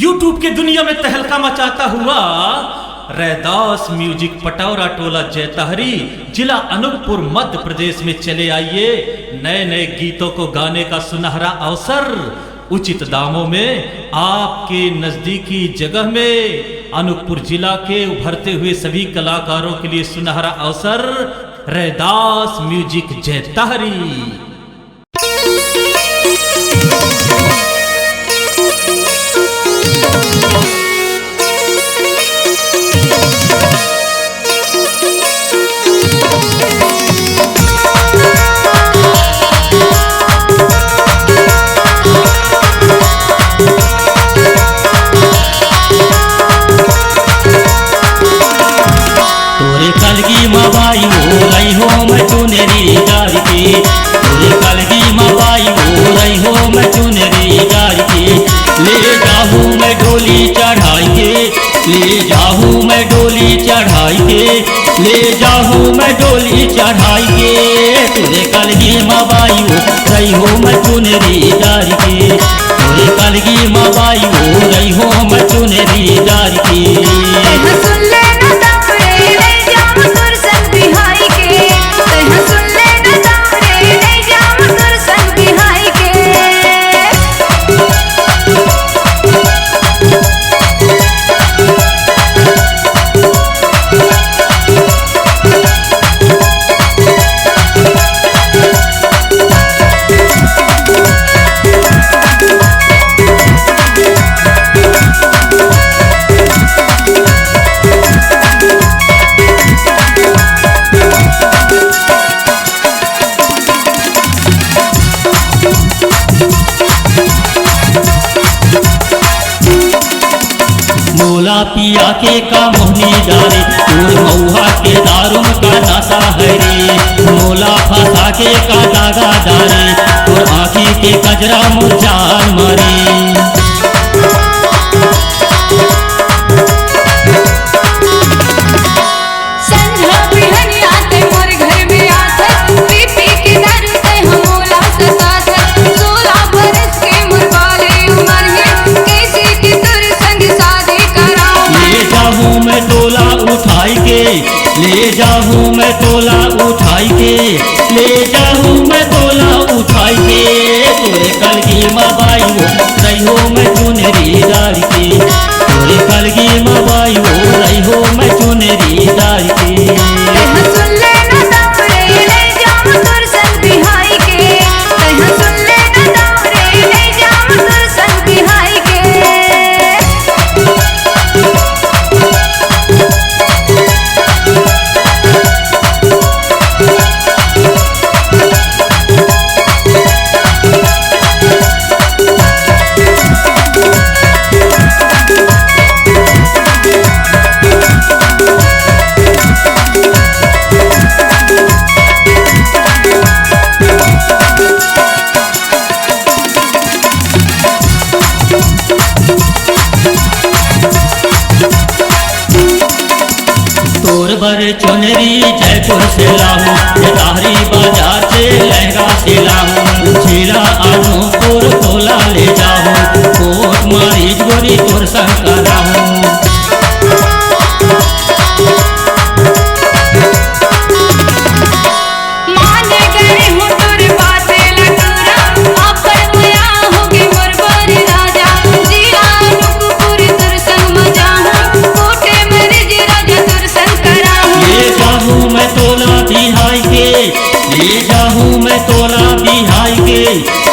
YouTube के दुनिया में तहलका मचाता हुआ रैदास म्यूजिक पटौरा टोला जैतहरी जिला अनूपपुर मध्य प्रदेश में चले आइए। नए नए गीतों को गाने का सुनहरा अवसर उचित दामों में आपके नजदीकी जगह में। अनूपपुर जिला के उभरते हुए सभी कलाकारों के लिए सुनहरा अवसर रैदास म्यूजिक जैतहरी। कलगी मबाई हो रही हो मैं चुनरी डार के, तोरे कलगी मबाई हो रही हो मैं चुनरी डार के। ले जाहूँ मैं डोली चढ़ाई के, ले जाहूँ मैं डोली चढ़ाई के, ले जाहूँ मैं डोली चढ़ाई के। तोरे कलगी मबाई हो रही हो मैं चुनरी डार के, तोरे कलगी मबाई हो रही हो मैं चुनरी डार के। मोला पिया के का मोहनी डारे, तोर मऊहा के दारुम का नशा है रे। मोला फंसा के का दागा डारे, तोर आँखी के कजरा मुरझान मारे। मैं तोला उठाई के, ले जाहूँ मैं तोला उठाई के, ले जाहूँ मैं तोला उठाई के। तोरे कलगी मबाई हो रही हो मैं चुनरी डार के, तोरे कलगी मबाई हो रही हो मैं चुनरी डार के। तोर बर चुनरी जयपुर से लाऊं, जैतहरी बाजार से लहंगा से लाऊं। जिला अनूपपुर तोला ले जाऊं, कोट मारी गोरी तोर संग कराऊं। ले जाहूँ मैं तोला बिहाई के,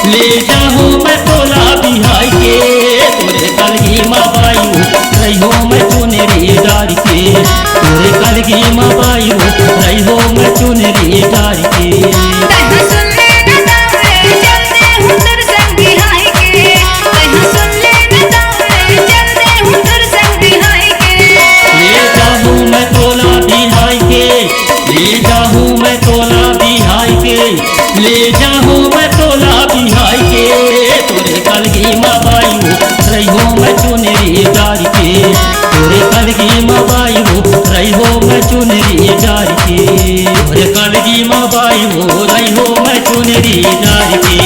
ले जाहूँ मैं तोला बिहाई के। तोरे कलगी मबाई हो रही हो मैं चुनरी डार के, तोरे कलगी मबाई हो रही हो मैं चुनरी डार के। ले जाहूँ मैं तोला बिहाई के, ले जाहूँ मैं तोला बिहाई के, ले जाहूँ मैं तोला बिहाई के। तोरे कलगी मबाई हो रही हो मैं चुनरी डार के, तोरे कलगी मबाई हो रही हो मैं चुनरी डार के। तोरे कलगी मबाई हो रही हो मैं चुनरी डार के,